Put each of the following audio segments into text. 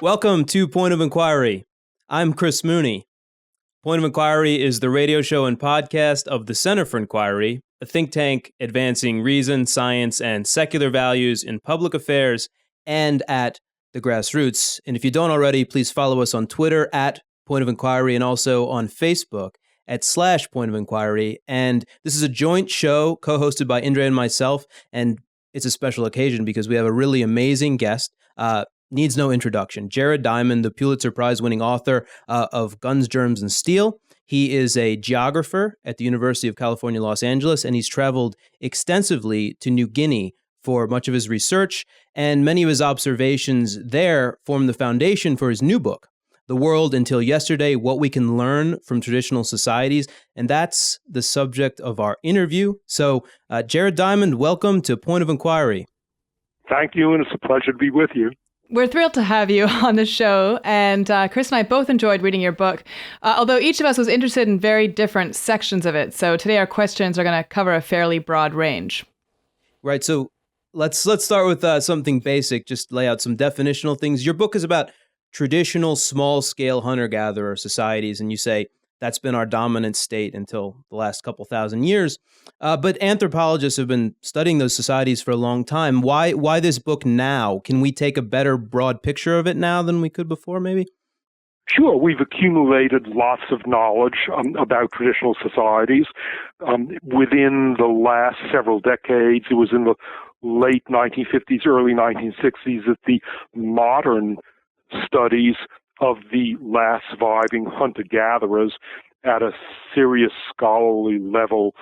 Welcome to Point of Inquiry. I'm Chris Mooney. Point of Inquiry is the radio show and podcast of the Center for Inquiry, a think tank advancing reason, science, and secular values in public affairs and at the grassroots. And if you don't already, please follow us on Twitter at Point of Inquiry and also on Facebook at /Point of Inquiry. And this is a joint show co-hosted by Indre and myself, and it's a special occasion because we have a really amazing guest. Needs no introduction. Jared Diamond, the Pulitzer Prize winning author of Guns, Germs, and Steel. He is a geographer at the University of California, Los Angeles, and he's traveled extensively to New Guinea for much of his research, and many of his observations there form the foundation for his new book, The World Until Yesterday, What We Can Learn from Traditional Societies, and that's the subject of our interview. So, Jared Diamond, welcome to Point of Inquiry. Thank you, and it's a pleasure to be with you. We're thrilled to have you on the show, and Chris and I both enjoyed reading your book, although each of us was interested in very different sections of it. So today our questions are going to cover a fairly broad range. Right, so let's start with something basic, just lay out some definitional things. Your book is about traditional small-scale hunter-gatherer societies, and you say that's been our dominant state until the last couple thousand years. But anthropologists have been studying those societies for a long time. Why this book now? Can we take a better broad picture of it now than we could before, maybe? Sure. We've accumulated lots of knowledge about traditional societies. Within the last several decades, it was in the late 1950s, early 1960s, that the modern studies of the last surviving hunter-gatherers at a serious scholarly level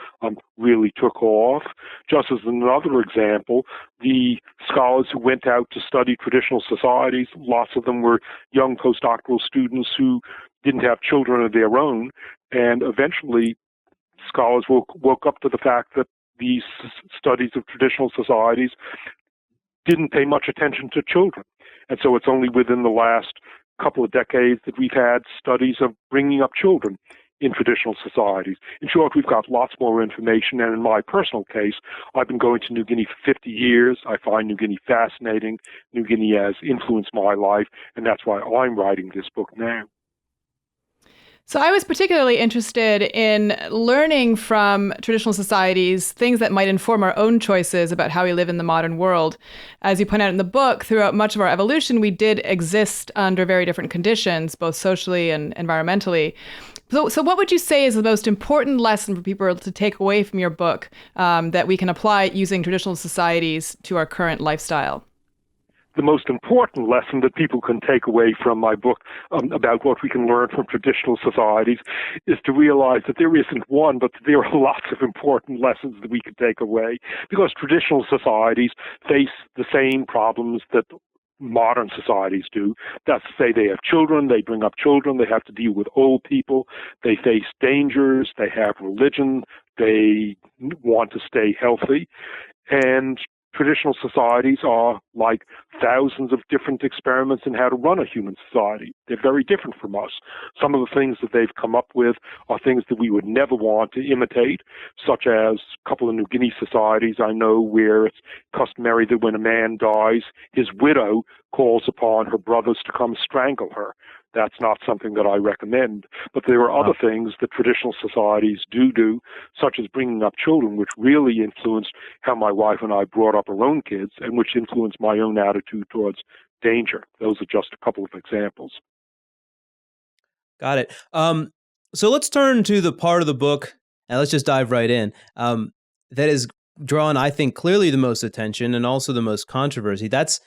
really took off. Just as another example, the scholars who went out to study traditional societies, lots of them were young postdoctoral students who didn't have children of their own, and eventually scholars woke up to the fact that these studies of traditional societies didn't pay much attention to children. And so it's only within the last couple of decades that we've had studies of bringing up children in traditional societies. In short, we've got lots more information, and in my personal case, I've been going to New Guinea for 50 years. I find New Guinea fascinating. New Guinea has influenced my life, and that's why I'm writing this book now. So I was particularly interested in learning from traditional societies things that might inform our own choices about how we live in the modern world. As you point out in the book, throughout much of our evolution, we did exist under very different conditions, both socially and environmentally. So what would you say is the most important lesson for people to take away from your book that we can apply using traditional societies to our current lifestyle? The most important lesson that people can take away from my book about what we can learn from traditional societies is to realize that there isn't one, but there are lots of important lessons that we can take away, because traditional societies face the same problems that modern societies do. That's to say, they have children, they bring up children, they have to deal with old people, they face dangers, they have religion, they want to stay healthy, and traditional societies are like thousands of different experiments in how to run a human society. They're very different from us. Some of the things that they've come up with are things that we would never want to imitate, such as a couple of New Guinea societies I know where it's customary that when a man dies, his widow calls upon her brothers to come strangle her. That's not something that I recommend. But there are other things that traditional societies do, such as bringing up children, which really influenced how my wife and I brought up our own kids, and which influenced my own attitude towards danger. Those are just a couple of examples. Got it. So let's turn to the part of the book, and let's just dive right in, that is drawn, I think, clearly the most attention and also the most controversy. That's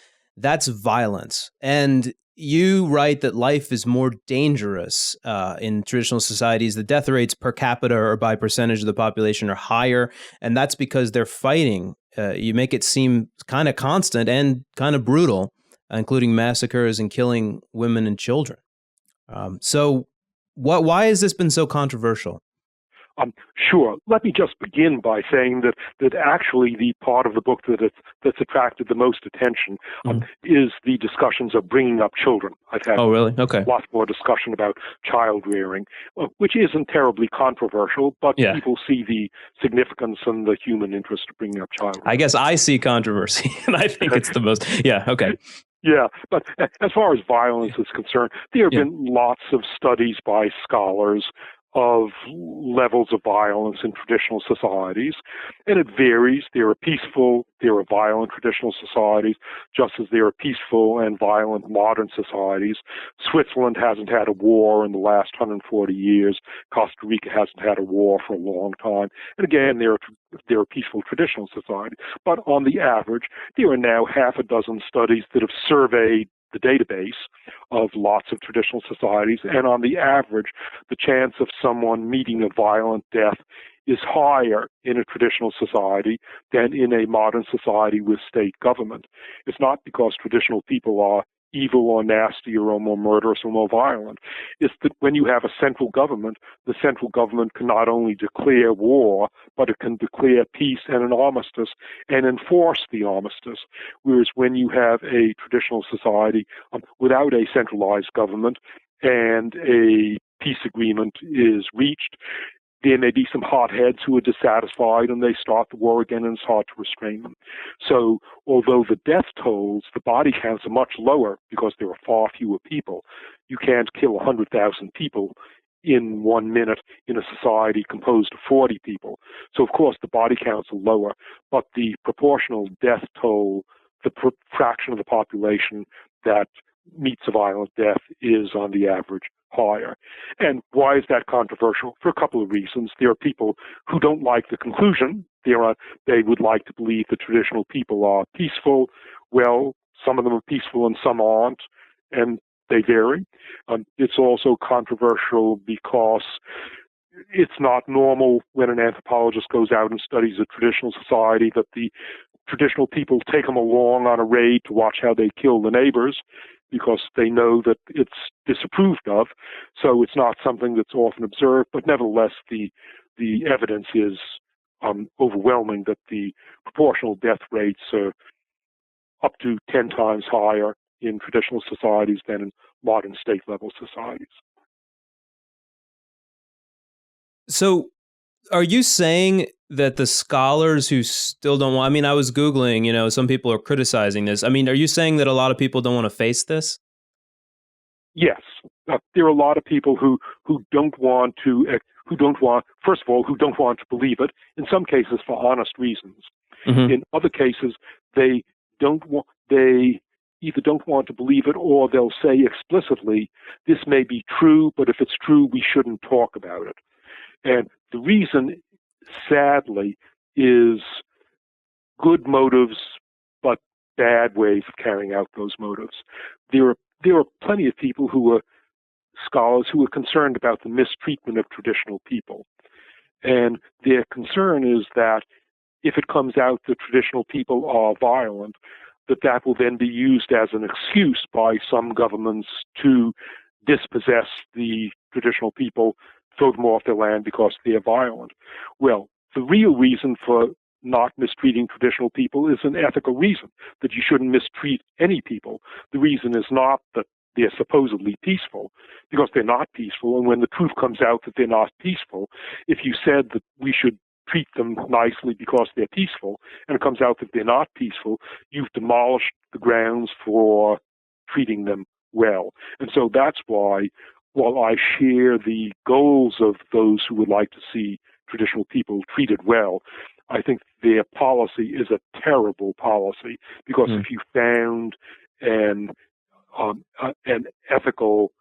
violence. And you write that life is more dangerous in traditional societies. The death rates per capita or by percentage of the population are higher, and that's because they're fighting. You make it seem kind of constant and kind of brutal, including massacres and killing women and children. So why has this been so controversial? Sure. Let me just begin by saying that actually the part of the book that's attracted the most attention is the discussions of bringing up children. I've had lots more discussion about child rearing, which isn't terribly controversial, but people see the significance and the human interest of bringing up child rearing. I guess I see controversy, and I think it's the most, Yeah, but as far as violence is concerned, there have been lots of studies by scholars of levels of violence in traditional societies, and it varies. There are peaceful, there are violent traditional societies, just as there are peaceful and violent modern societies. Switzerland hasn't had a war in the last 140 years. Costa Rica hasn't had a war for a long time. And again, there are peaceful traditional societies. But on the average, there are now half a dozen studies that have surveyed the database of lots of traditional societies, and on the average, the chance of someone meeting a violent death is higher in a traditional society than in a modern society with state government. It's not because traditional people are evil or nasty or more murderous or more violent. It's that when you have a central government, the central government can not only declare war, but it can declare peace and an armistice and enforce the armistice. Whereas when you have a traditional society without a centralized government and a peace agreement is reached, there may be some hotheads who are dissatisfied and they start the war again, and it's hard to restrain them. So although the death tolls, the body counts are much lower because there are far fewer people. You can't kill 100,000 people in 1 minute in a society composed of 40 people. So of course the body counts are lower, but the proportional death toll, the fraction of the population that meets a violent death is on the average higher. And why is that controversial? For a couple of reasons. There are people who don't like the conclusion. They would like to believe that traditional people are peaceful. Well, some of them are peaceful and some aren't, and they vary. It's also controversial because it's not normal when an anthropologist goes out and studies a traditional society that the traditional people take them along on a raid to watch how they kill the neighbors, because they know that it's disapproved of. So it's not something that's often observed, but nevertheless, the evidence is overwhelming that the proportional death rates are up to 10 times higher in traditional societies than in modern state-level societies. So are you saying that the scholars who still don't want, I mean, I was Googling, some people are criticizing this. I mean, are you saying that a lot of people don't want to face this? Yes. There are a lot of people who don't want to, first of all, who don't want to believe it, in some cases for honest reasons. Mm-hmm. In other cases, they either don't want to believe it, or they'll say explicitly, this may be true, but if it's true, we shouldn't talk about it. And the reason, sadly, is good motives, but bad ways of carrying out those motives. There are plenty of people who are scholars who are concerned about the mistreatment of traditional people. And their concern is that if it comes out that traditional people are violent, that will then be used as an excuse by some governments to dispossess the traditional people, throw them off their land because they're violent. Well, the real reason for not mistreating traditional people is an ethical reason, that you shouldn't mistreat any people. The reason is not that they're supposedly peaceful, because they're not peaceful. And when the truth comes out that they're not peaceful, if you said that we should treat them nicely because they're peaceful, and it comes out that they're not peaceful, you've demolished the grounds for treating them well. And so that's why, while I share the goals of those who would like to see traditional people treated well, I think their policy is a terrible policy, because if you found an ethical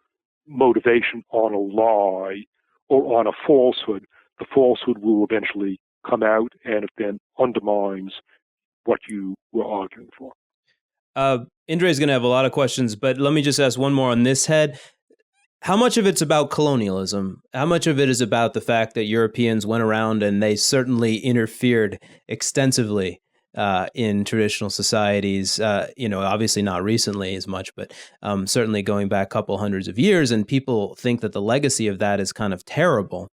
motivation on a lie or on a falsehood, the falsehood will eventually come out, and it then undermines what you were arguing for. Indre is going to have a lot of questions, but let me just ask one more on this head. How much of it's about colonialism? How much of it is about the fact that Europeans went around and they certainly interfered extensively in traditional societies? Obviously not recently as much, but certainly going back a couple hundreds of years, and people think that the legacy of that is kind of terrible.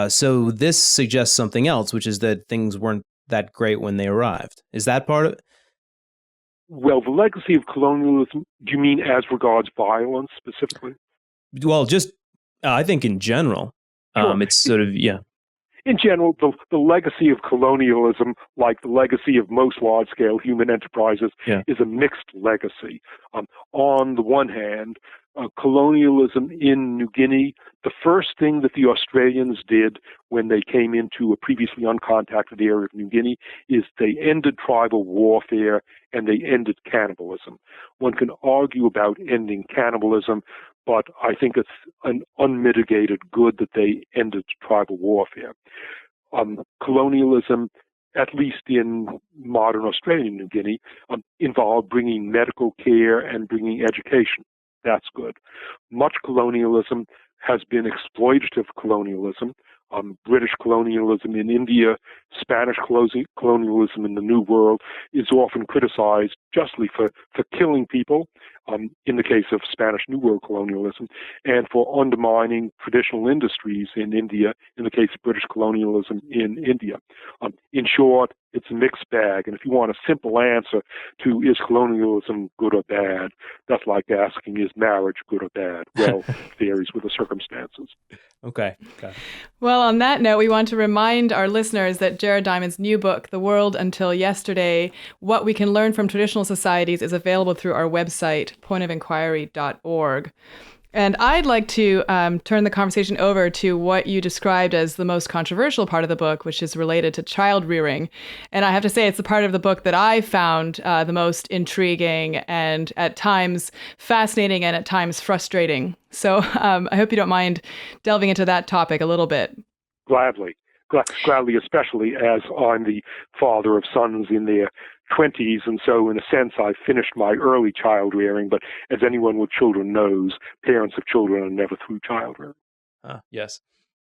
So this suggests something else, which is that things weren't that great when they arrived. Is that part of it? Well, the legacy of colonialism, do you mean as regards violence specifically? Well, just I think in general, Sure. It's sort of, yeah. In general, the legacy of colonialism, like the legacy of most large-scale human enterprises, is a mixed legacy. On the one hand, colonialism in New Guinea, the first thing that the Australians did when they came into a previously uncontacted area of New Guinea is they ended tribal warfare and they ended cannibalism. One can argue about ending cannibalism, but I think it's an unmitigated good that they ended tribal warfare. Colonialism, at least in modern Australian New Guinea, involved bringing medical care and bringing education. That's good. Much colonialism has been exploitative colonialism. British colonialism in India, Spanish colonialism in the New World is often criticized justly for killing people, in the case of Spanish New World colonialism, and for undermining traditional industries in India, in the case of British colonialism in India. In short, it's a mixed bag, and if you want a simple answer to is colonialism good or bad, that's like asking is marriage good or bad. Well, it varies with the circumstances. Okay. Well, on that note, we want to remind our listeners that Jared Diamond's new book, The World Until Yesterday, What We Can Learn from Traditional Societies, is available through our website, pointofinquiry.org. And I'd like to turn the conversation over to what you described as the most controversial part of the book, which is related to child rearing. And I have to say, it's the part of the book that I found the most intriguing and at times fascinating and at times frustrating. So I hope you don't mind delving into that topic a little bit. Gladly, especially as I'm the father of sons in their 20s, and so in a sense I finished my early child rearing, but as anyone with children knows, parents of children are never through child rearing. Yes.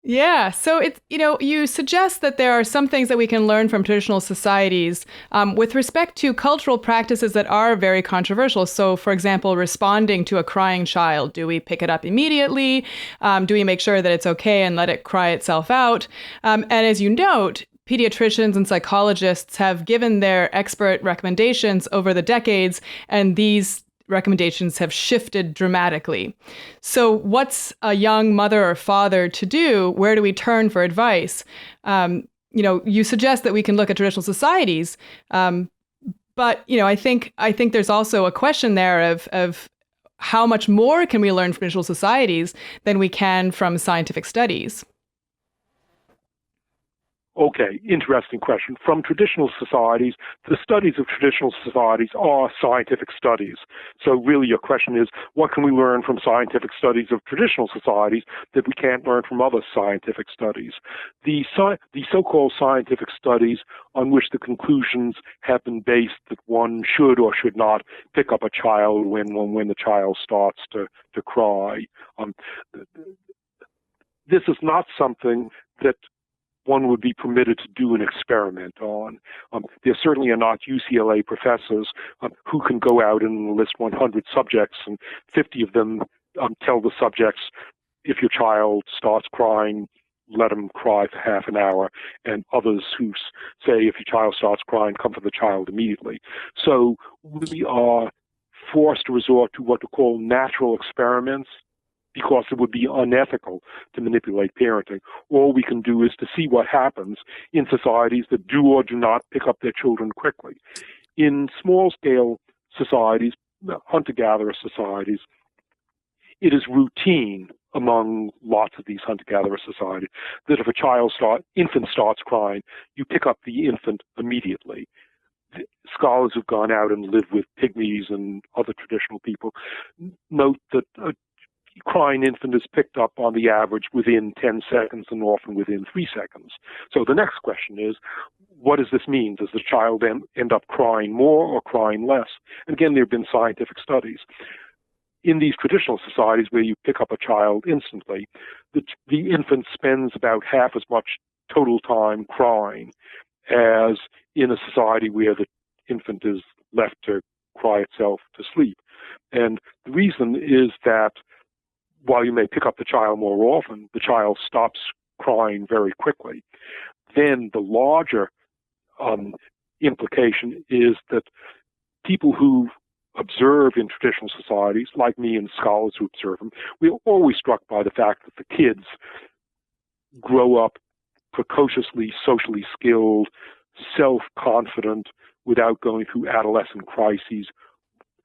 Yeah. So it's, you suggest that there are some things that we can learn from traditional societies with respect to cultural practices that are very controversial. So, for example, responding to a crying child. Do we pick it up immediately? Do we make sure that it's okay and let it cry itself out? And as you note, pediatricians and psychologists have given their expert recommendations over the decades, and these recommendations have shifted dramatically. So what's a young mother or father to do? Where do we turn for advice? You suggest that we can look at traditional societies, but I think there's also a question there of how much more can we learn from traditional societies than we can from scientific studies? Okay, interesting question. From traditional societies, the studies of traditional societies are scientific studies. So really your question is, what can we learn from scientific studies of traditional societies that we can't learn from other scientific studies? The so-called scientific studies on which the conclusions have been based that one should or should not pick up a child when the child starts to cry. This is not something that one would be permitted to do an experiment on. There certainly are not UCLA professors who can go out and enlist 100 subjects and 50 of them tell the subjects, if your child starts crying, let them cry for half an hour, and others who say, if your child starts crying, comfort the child immediately. So we are forced to resort to what we call natural experiments, because it would be unethical to manipulate parenting. All we can do is to see what happens in societies that do or do not pick up their children quickly. In small-scale societies, hunter-gatherer societies, it is routine among lots of these hunter-gatherer societies that if infant starts crying, you pick up the infant immediately. Scholars who've gone out and lived with pygmies and other traditional people note that crying infant is picked up on the average within 10 seconds and often within 3 seconds. So the next question is, what does this mean? Does the child end up crying more or crying less? And again, there have been scientific studies. In these traditional societies where you pick up a child instantly, the infant spends about half as much total time crying as in a society where the infant is left to cry itself to sleep. And the reason is that while you may pick up the child more often, the child stops crying very quickly. Then the larger implication is that people who observe in traditional societies, like me and scholars who observe them, we're always struck by the fact that the kids grow up precociously socially skilled, self-confident, without going through adolescent crises,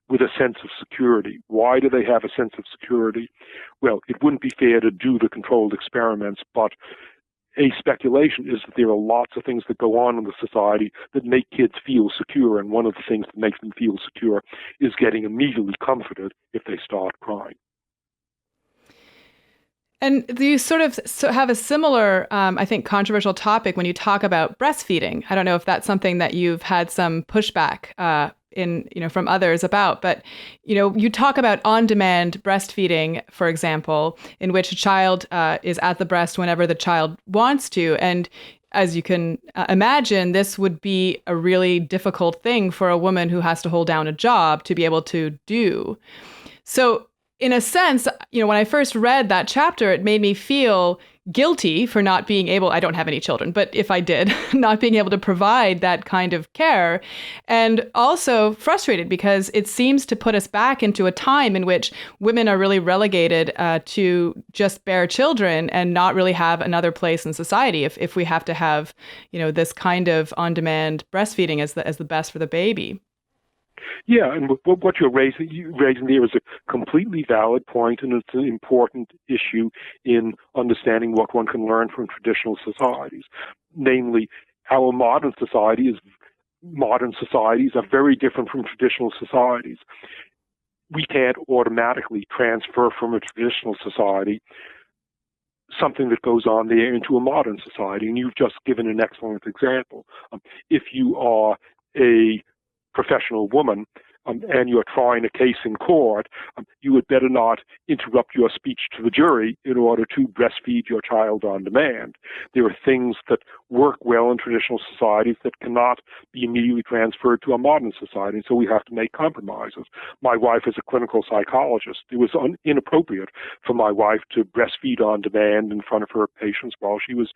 with a sense of security. Why do they have a sense of security? Well, it wouldn't be fair to do the controlled experiments, but a speculation is that there are lots of things that go on in the society that make kids feel secure, and one of the things that makes them feel secure is getting immediately comforted if they start crying. And you sort of have a similar, I think, controversial topic when you talk about breastfeeding. I don't know if that's something that you've had some pushback from others about, but you talk about on-demand breastfeeding, for example, in which a child is at the breast whenever the child wants to, and as you can imagine, this would be a really difficult thing for a woman who has to hold down a job to be able to do. So, in a sense, when I first read that chapter, it made me feel guilty for not being able, I don't have any children, but if I did, not being able to provide that kind of care, and also frustrated because it seems to put us back into a time in which women are really relegated to just bear children and not really have another place in society if we have to have, this kind of on-demand breastfeeding as the best for the baby. Yeah, and what you're raising there is a completely valid point, and it's an important issue in understanding what one can learn from traditional societies. Namely, our modern societies are very different from traditional societies. We can't automatically transfer from a traditional society something that goes on there into a modern society, and you've just given an excellent example. If you are a professional woman and you're trying a case in court, you had better not interrupt your speech to the jury in order to breastfeed your child on demand. There are things that work well in traditional societies that cannot be immediately transferred to a modern society, so we have to make compromises. My wife is a clinical psychologist. It was inappropriate for my wife to breastfeed on demand in front of her patients while she was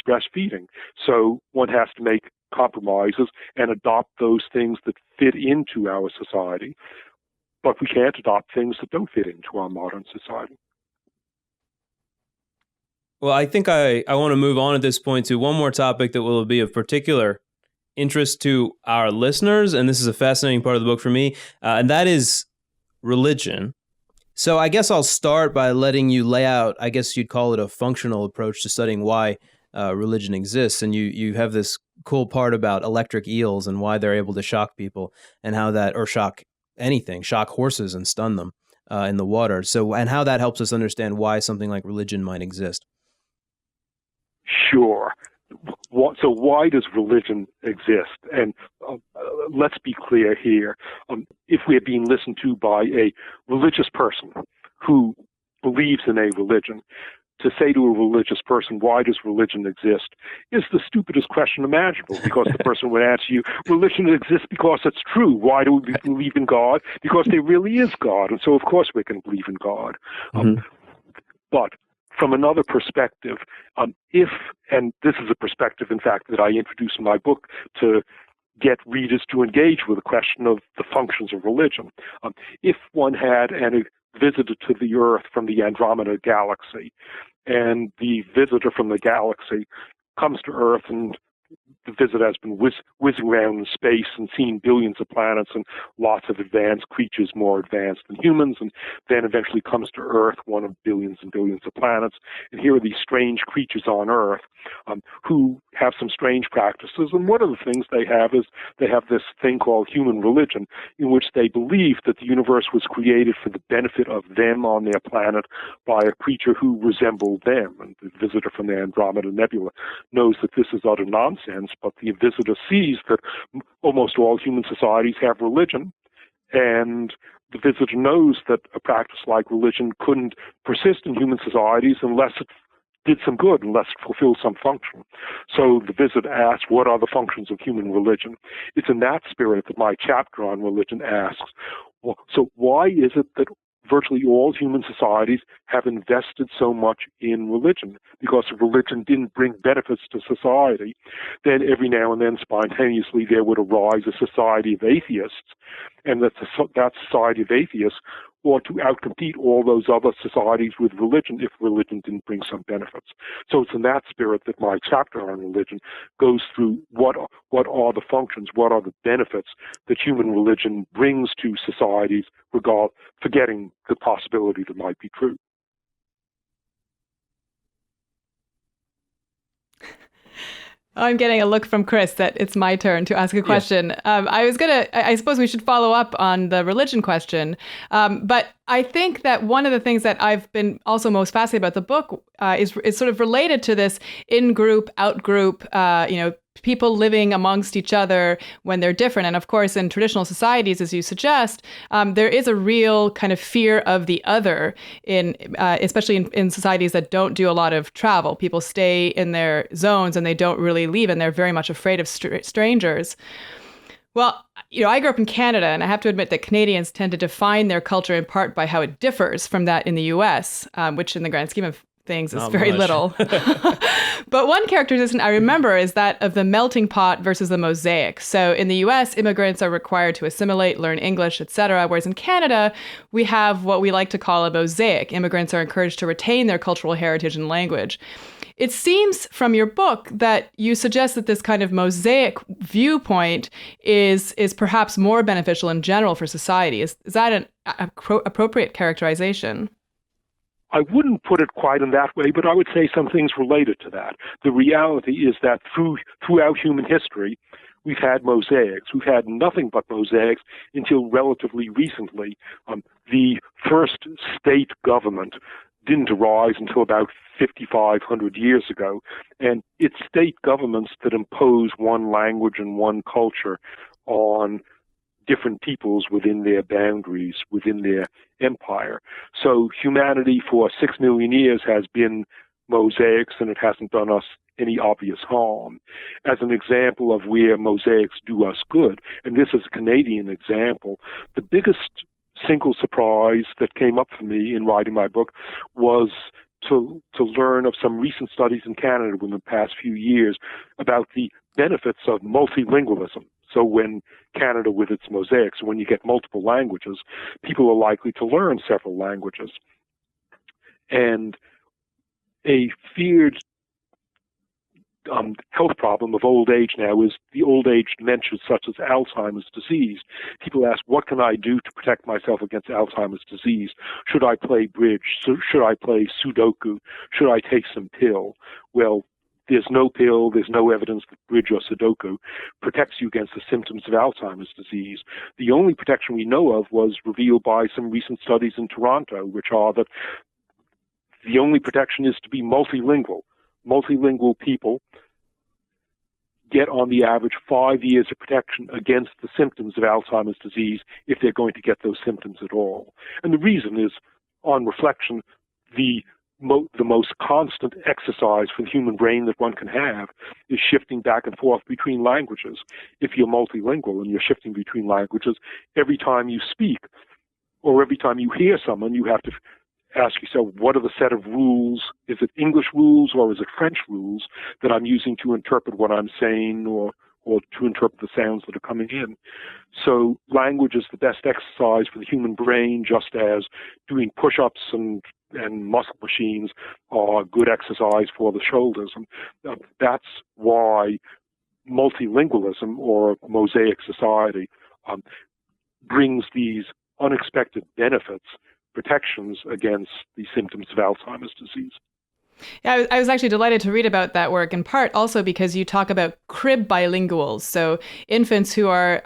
breastfeeding. So one has to make compromises and adopt those things that fit into our society, but we can't adopt things that don't fit into our modern society. Well, I think I want to move on at this point to one more topic that will be of particular interest to our listeners, and this is a fascinating part of the book for me, and that is religion. So I guess I'll start by letting you lay out, I guess you'd call it a functional approach to studying why religion exists, and you have this cool part about electric eels and why they're able to shock people and how that, or shock horses and stun them in the water. So, and how that helps us understand why something like religion might exist. Sure. So why does religion exist? And let's be clear here. If we're being listened to by a religious person who believes in a religion, to say to a religious person, why does religion exist, is the stupidest question imaginable, because the person would answer you, religion exists because it's true. Why do we believe in God? Because there really is God, and so of course we can believe in God. But from another perspective, and this is a perspective, in fact, that I introduce in my book to get readers to engage with the question of the functions of religion. If one had a visitor to the Earth from the Andromeda galaxy, and the visitor from the galaxy comes to Earth, and the visitor has been whizzing around in space and seen billions of planets and lots of advanced creatures more advanced than humans, and then eventually comes to Earth, one of billions and billions of planets. And here are these strange creatures on Earth who have some strange practices. And one of the things they have is they have this thing called human religion, in which they believe that the universe was created for the benefit of them on their planet by a creature who resembled them. And the visitor from the Andromeda Nebula knows that this is utter nonsense, but the visitor sees that almost all human societies have religion, and the visitor knows that a practice like religion couldn't persist in human societies unless it did some good, unless it fulfilled some function. So the visitor asks, what are the functions of human religion? It's in that spirit that my chapter on religion asks, well, so why is it that virtually all human societies have invested so much in religion? Because if religion didn't bring benefits to society, then every now and then spontaneously there would arise a society of atheists, and that society of atheists or to outcompete all those other societies with religion if religion didn't bring some benefits. So it's in that spirit that my chapter on religion goes through what are the functions, what are the benefits that human religion brings to societies, forgetting the possibility that might be true. I'm getting a look from Chris that it's my turn to ask a question. Yeah. I suppose we should follow up on the religion question. But I think that one of the things that I've been also most fascinated about the book is sort of related to this in-group, out-group, people living amongst each other when they're different. And of course, in traditional societies, as you suggest, there is a real kind of fear of the other, especially in societies that don't do a lot of travel. People stay in their zones and they don't really leave, and they're very much afraid of strangers. Well, I grew up in Canada, and I have to admit that Canadians tend to define their culture in part by how it differs from that in the U.S., which in the grand scheme of things is very little. But one characterization I remember is that of the melting pot versus the mosaic. So in the US, immigrants are required to assimilate, learn English, etc. Whereas in Canada, we have what we like to call a mosaic. Immigrants are encouraged to retain their cultural heritage and language. It seems from your book that you suggest that this kind of mosaic viewpoint is perhaps more beneficial in general for society. Is that an appropriate characterization? I wouldn't put it quite in that way, but I would say some things related to that. The reality is that throughout human history, we've had mosaics. We've had nothing but mosaics until relatively recently. The first state government didn't arise until about 5,500 years ago, and it's state governments that impose one language and one culture on different peoples within their boundaries, within their empire. So humanity for 6 million years has been mosaics, and it hasn't done us any obvious harm. As an example of where mosaics do us good, and this is a Canadian example, the biggest single surprise that came up for me in writing my book was to learn of some recent studies in Canada within the past few years about the benefits of multilingualism. So when Canada with its mosaics, when you get multiple languages, people are likely to learn several languages. And a feared health problem of old age now is the old age dementia such as Alzheimer's disease. People ask, what can I do to protect myself against Alzheimer's disease? Should I play bridge? Should I play Sudoku? Should I take some pill? Well, there's no pill, there's no evidence that bridge or Sudoku protects you against the symptoms of Alzheimer's disease. The only protection we know of was revealed by some recent studies in Toronto, which are that the only protection is to be multilingual. Multilingual people get on the average 5 years of protection against the symptoms of Alzheimer's disease if they're going to get those symptoms at all. And the reason is, on reflection, the most constant exercise for the human brain that one can have is shifting back and forth between languages. If you're multilingual and you're shifting between languages, every time you speak or every time you hear someone, you have to ask yourself, what are the set of rules? Is it English rules or is it French rules that I'm using to interpret what I'm saying or to interpret the sounds that are coming in? So language is the best exercise for the human brain, just as doing push-ups and muscle machines are good exercise for the shoulders. And that's why multilingualism or mosaic society brings these unexpected benefits, protections against the symptoms of Alzheimer's disease. Yeah, I was actually delighted to read about that work, in part also because you talk about crib bilinguals, so infants who are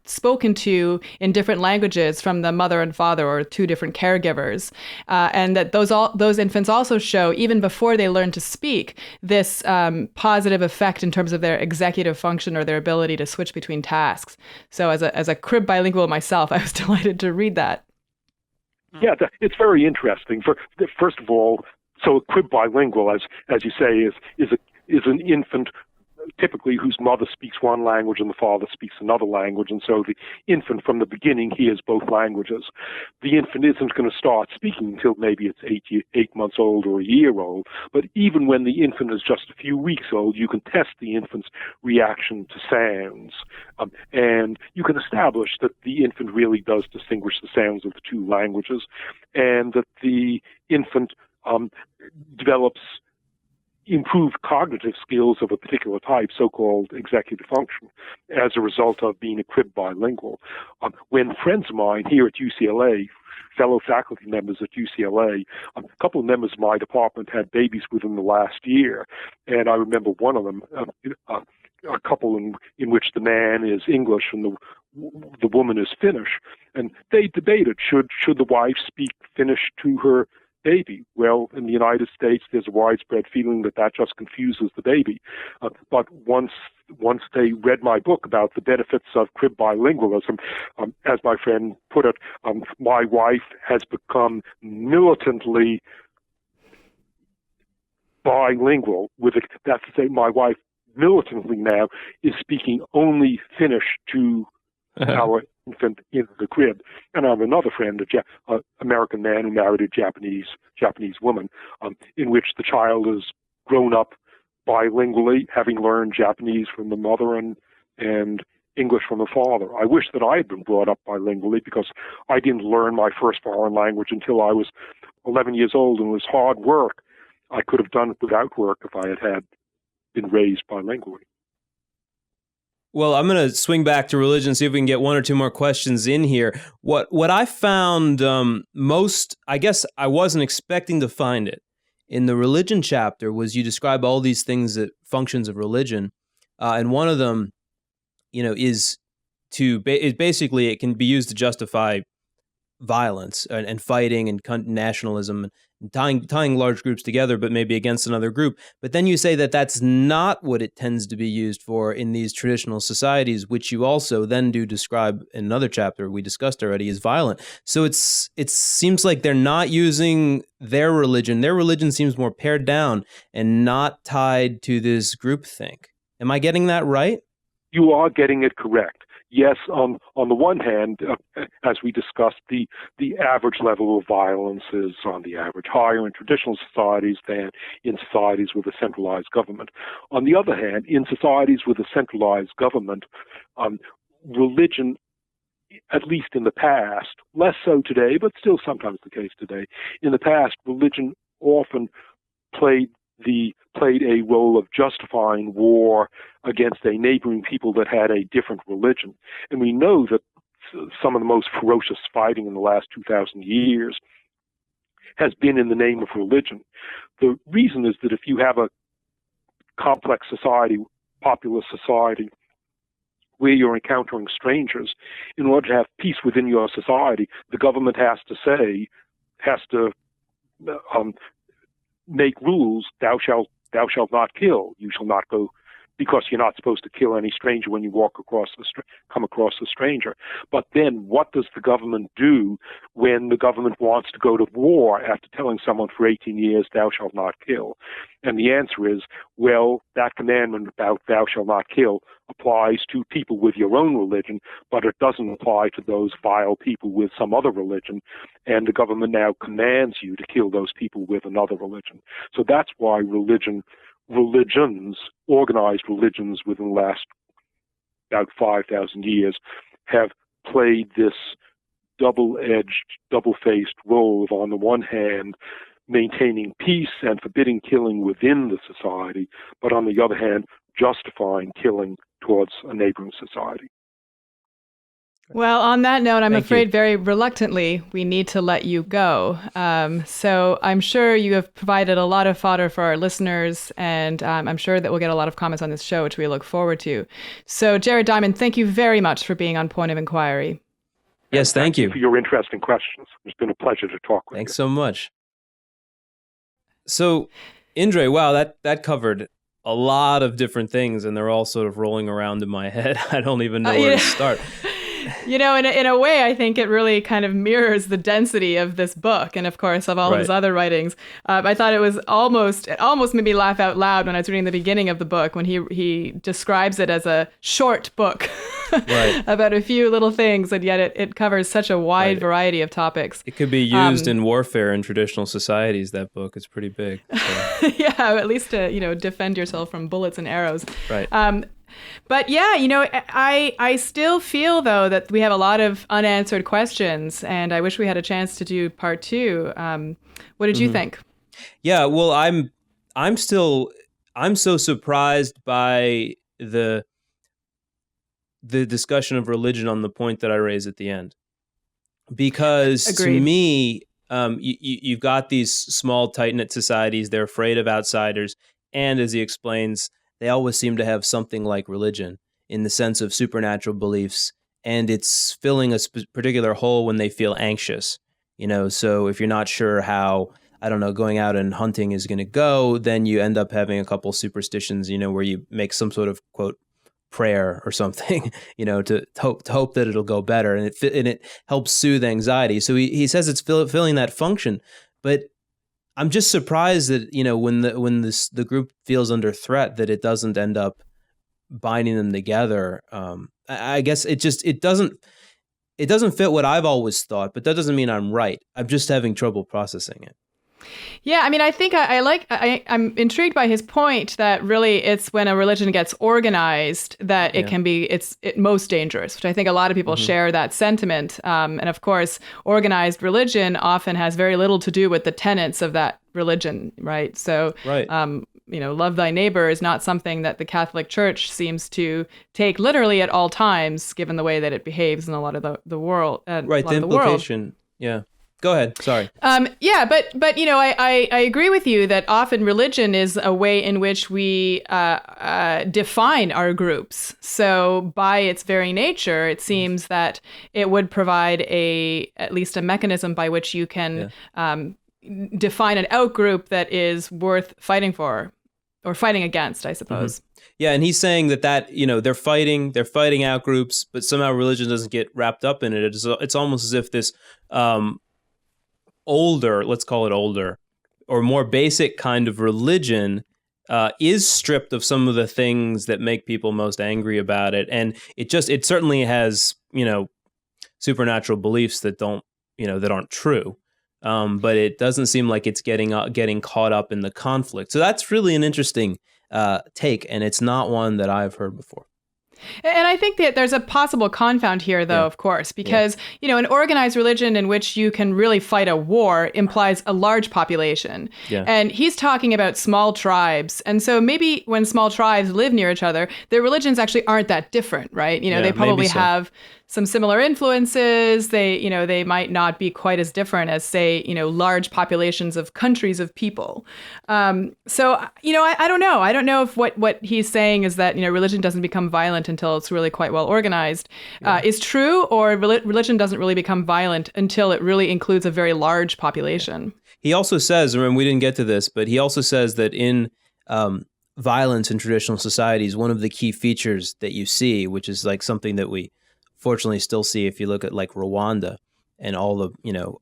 spoken to in different languages from the mother and father or two different caregivers, and that those infants also show, even before they learn to speak, this positive effect in terms of their executive function or their ability to switch between tasks. So as a crib bilingual myself, I was delighted to read that. Yeah, it's very interesting. First of all, so a crib bilingual, as you say, is an infant typically whose mother speaks one language and the father speaks another language, and so the infant from the beginning hears both languages. The infant isn't going to start speaking until maybe it's 8 months old or a year old, but even when the infant is just a few weeks old, you can test the infant's reaction to sounds, and you can establish that the infant really does distinguish the sounds of the two languages, and that the infant develops improved cognitive skills of a particular type, so-called executive function, as a result of being a crib bilingual. When friends of mine here at UCLA, fellow faculty members at UCLA, a couple of members of my department had babies within the last year, and I remember one of them, a couple in which the man is English and the woman is Finnish, and they debated should the wife speak Finnish to her baby. Well, in the United States, there's a widespread feeling that just confuses the baby. But once they read my book about the benefits of crib bilingualism, as my friend put it, my wife has become militantly bilingual. That's to say, my wife militantly now is speaking only Finnish to our infant in the crib. And I have another friend, an American man who married a Japanese woman, in which the child is grown up bilingually, having learned Japanese from the mother and English from the father. I wish that I had been brought up bilingually, because I didn't learn my first foreign language until I was 11 years old, and it was hard work. I could have done it without work if I had been raised bilingually. Well, I'm going to swing back to religion, see if we can get one or two more questions in here. What I found most, I guess I wasn't expecting to find it, in the religion chapter was you describe all these things, that functions of religion, and one of them, is basically it can be used to justify violence and fighting and nationalism and tying large groups together, but maybe against another group. But then you say that that's not what it tends to be used for in these traditional societies, which you also then do describe in another chapter we discussed already as violent. So it seems like they're not using their religion. Their religion seems more pared down and not tied to this groupthink. Am I getting that right? You are getting it correct. Yes, on the one hand, as we discussed, the average level of violence is on the average higher in traditional societies than in societies with a centralized government. On the other hand, in societies with a centralized government, religion, at least in the past, less so today, but still sometimes the case today, in the past, religion often played a role of justifying war against a neighboring people that had a different religion. And we know that some of the most ferocious fighting in the last 2,000 years has been in the name of religion. The reason is that if you have a complex society, populous society, where you're encountering strangers, in order to have peace within your society, the government has to make rules. Thou shalt not kill. You shall not go, because you're not supposed to kill any stranger when you come across a stranger. But then what does the government do when the government wants to go to war after telling someone for 18 years, thou shalt not kill? And the answer is, well, that commandment about thou shalt not kill applies to people with your own religion, but it doesn't apply to those vile people with some other religion. And the government now commands you to kill those people with another religion. So that's why organized religions within the last about 5,000 years, have played this double-edged, double-faced role of, on the one hand, maintaining peace and forbidding killing within the society, but on the other hand, justifying killing towards a neighboring society. Well, on that note, I'm afraid very reluctantly we need to let you go. So I'm sure you have provided a lot of fodder for our listeners, and I'm sure that we'll get a lot of comments on this show, which we look forward to. So, Jared Diamond, thank you very much for being on Point of Inquiry. Yes, thank you for your interesting questions. It's been a pleasure to talk with you. Thanks so much. So, Indre, wow, that covered a lot of different things, and they're all sort of rolling around in my head. I don't even know where to start. in a way, I think it really kind of mirrors the density of this book, and of course of all of his other writings. I thought it almost made me laugh out loud when I was reading the beginning of the book when he describes it as a short book about a few little things, and yet it covers such a wide variety of topics. It could be used in warfare in traditional societies. That book is pretty big. So. Yeah, at least to defend yourself from bullets and arrows. Right. But yeah, I still feel, though, that we have a lot of unanswered questions, and I wish we had a chance to do part 2. What did you think? Yeah, well, I'm so surprised by the discussion of religion on the point that I raised at the end, because Agreed. To me, you've got these small, tight-knit societies. They're afraid of outsiders, and as he explains, they always seem to have something like religion in the sense of supernatural beliefs, and it's filling a particular hole when they feel anxious. So if you're not sure how, I don't know, going out and hunting is going to go, then you end up having a couple superstitions, where you make some sort of, quote, prayer or something, to hope that it'll go better, and it helps soothe anxiety. So he says it's filling that function, but I'm just surprised that when the group feels under threat, that it doesn't end up binding them together. I guess it doesn't fit what I've always thought, but that doesn't mean I'm right. I'm just having trouble processing it. Yeah, I mean, I think I'm intrigued by his point that really it's when a religion gets organized that it can be it's most dangerous, which I think a lot of people share that sentiment. And of course, organized religion often has very little to do with the tenets of that religion, right? So, love thy neighbor is not something that the Catholic Church seems to take literally at all times, given the way that it behaves in a lot of the world. Right, the implication, yeah. Go ahead. Sorry. But I agree with you that often religion is a way in which we define our groups. So by its very nature, it seems that it would provide at least a mechanism by which you can define an outgroup that is worth fighting for or fighting against, I suppose. Yeah, and he's saying that they're fighting out groups, but somehow religion doesn't get wrapped up in it. It's almost as if this older, let's call it older, or more basic kind of religion is stripped of some of the things that make people most angry about it. And it certainly has, supernatural beliefs that aren't true. But it doesn't seem like it's getting caught up in the conflict. So that's really an interesting take, and it's not one that I've heard before. And I think that there's a possible confound here, though, of course, because, an organized religion in which you can really fight a war implies a large population. Yeah. And he's talking about small tribes. And so maybe when small tribes live near each other, their religions actually aren't that different, right? They probably have some similar influences. They might not be quite as different as, say, large populations of countries of people. So, I don't know. I don't know if what he's saying is that, religion doesn't become violent until it's really quite well organized is true, or religion doesn't really become violent until it really includes a very large population. He also says, and we didn't get to this, but he also says that in violence in traditional societies, one of the key features that you see, which is like something that we fortunately still see if you look at like Rwanda and all the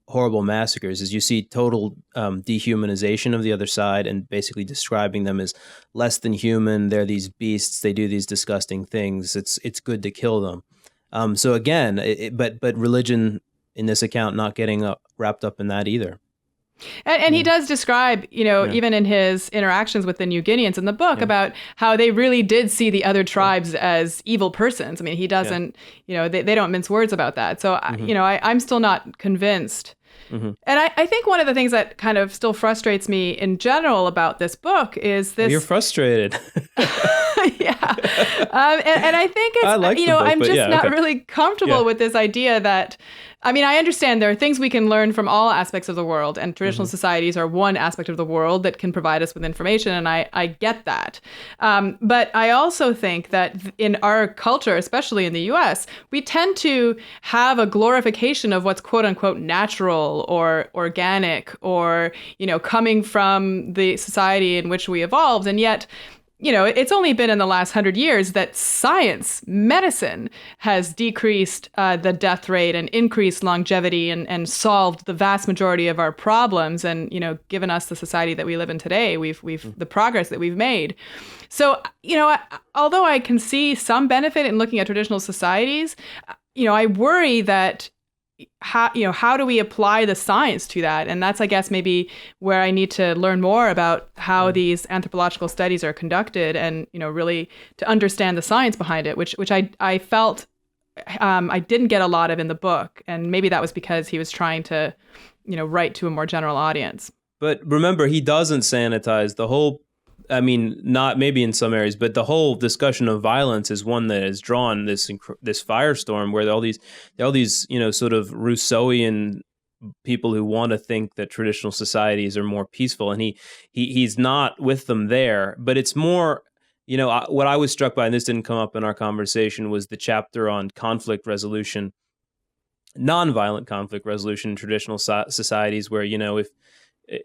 horrible massacres, is you see total dehumanization of the other side and basically describing them as less than human. They're these beasts. They do these disgusting things. It's good to kill them. So again, but religion in this account not getting wrapped up in that either. And he does describe, even in his interactions with the New Guineans in the book about how they really did see the other tribes as evil persons. I mean, he doesn't, they don't mince words about that. So, I'm still not convinced. And I think one of the things that kind of still frustrates me in general about this book is this. You're frustrated. Yeah. And I think it's, I like the book, I'm just not okay. really comfortable with this idea that, I understand there are things we can learn from all aspects of the world, and traditional societies are one aspect of the world that can provide us with information, and I get that. But I also think that in our culture, especially in the US, we tend to have a glorification of what's quote unquote natural or organic or, coming from the society in which we evolved. And yet, it's only been in the last 100 years that science, medicine, has decreased the death rate and increased longevity and solved the vast majority of our problems and, given us the society that we live in today. We've the progress that we've made. So, although I can see some benefit in looking at traditional societies, I worry that how do we apply the science to that? And that's, I guess, maybe where I need to learn more about how these anthropological studies are conducted and, really to understand the science behind it, which I felt I didn't get a lot of in the book. And maybe that was because he was trying to, write to a more general audience. But remember, he doesn't sanitize the whole. I mean, not maybe in some areas, but the whole discussion of violence is one that has drawn this firestorm where all these sort of Rousseauian people who want to think that traditional societies are more peaceful, and he's not with them there. But it's more, what I was struck by, and this didn't come up in our conversation, was the chapter on conflict resolution, nonviolent conflict resolution in traditional societies, where if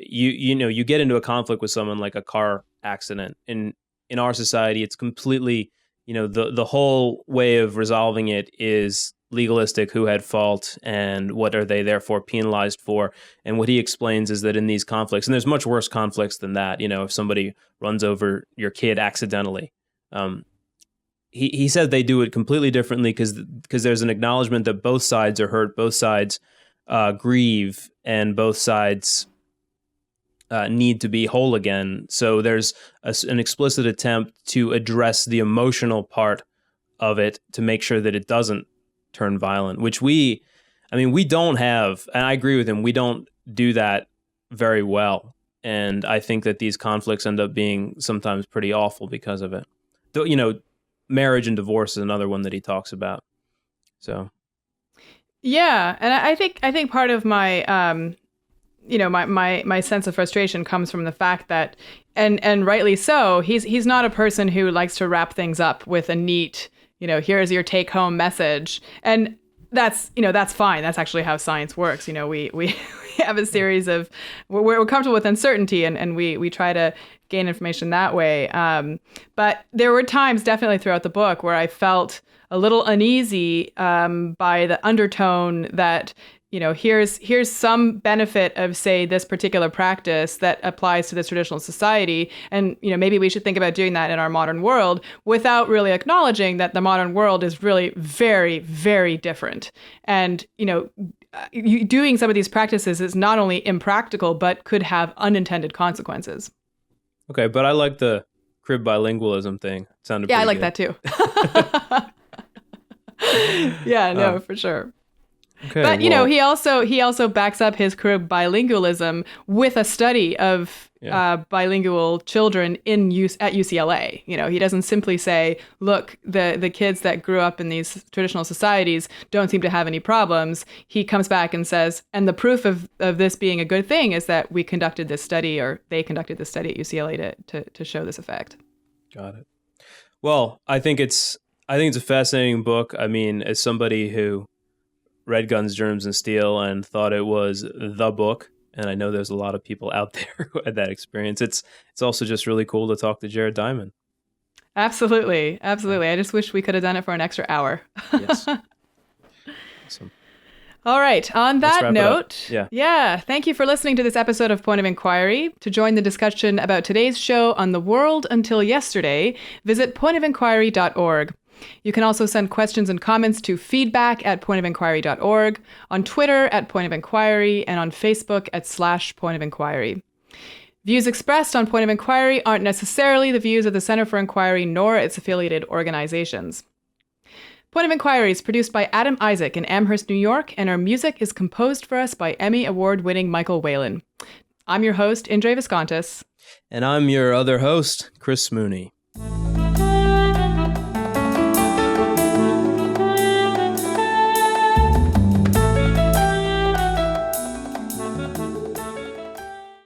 you get into a conflict with someone like a car accident. In our society, it's completely, the whole way of resolving it is legalistic, who had fault and what are they therefore penalized for. And what he explains is that in these conflicts, and there's much worse conflicts than that, if somebody runs over your kid accidentally, he said they do it completely differently because there's an acknowledgement that both sides are hurt, both sides grieve, and both sides need to be whole again. So there's an explicit attempt to address the emotional part of it to make sure that it doesn't turn violent, which we don't have, and I agree with him, we don't do that very well. And I think that these conflicts end up being sometimes pretty awful because of it. Marriage and divorce is another one that he talks about. So. Yeah. And I think part of my, my sense of frustration comes from the fact that, and rightly so, he's not a person who likes to wrap things up with a neat, here's your take home message. And that's fine. That's actually how science works. We have a series of, we're comfortable with uncertainty and we try to gain information that way. But there were times definitely throughout the book where I felt a little uneasy by the undertone that, here's some benefit of, say, this particular practice that applies to this traditional society. And, maybe we should think about doing that in our modern world without really acknowledging that the modern world is really very, very different. And, doing some of these practices is not only impractical, but could have unintended consequences. Okay, but I like the crib bilingualism thing. It sounded pretty good. That too. Yeah, no, for sure. Okay, but he also backs up his crib bilingualism with a study of bilingual children at UCLA. He doesn't simply say, look, the kids that grew up in these traditional societies don't seem to have any problems. He comes back and says, and the proof of this being a good thing is that we conducted this study, or they conducted this study at UCLA to show this effect. Got it. Well, I think it's a fascinating book. I mean, as somebody who read Guns, Germs, and Steel and thought it was the book, and I know there's a lot of people out there who had that experience, it's also just really cool to talk to Jared Diamond. Absolutely. I just wish we could have done it for an extra hour. Yes. Awesome. All right. On that note, thank you for listening to this episode of Point of Inquiry. To join the discussion about today's show on the world until yesterday, visit pointofinquiry.org. You can also send questions and comments to feedback@pointofinquiry.org, on Twitter @pointofinquiry, and on Facebook @/pointofinquiry. Views expressed on Point of Inquiry aren't necessarily the views of the Center for Inquiry nor its affiliated organizations. Point of Inquiry is produced by Adam Isaak in Amherst, New York, and our music is composed for us by Emmy Award-winning Michael Whalen. I'm your host, Indre Viskontas. And I'm your other host, Chris Mooney.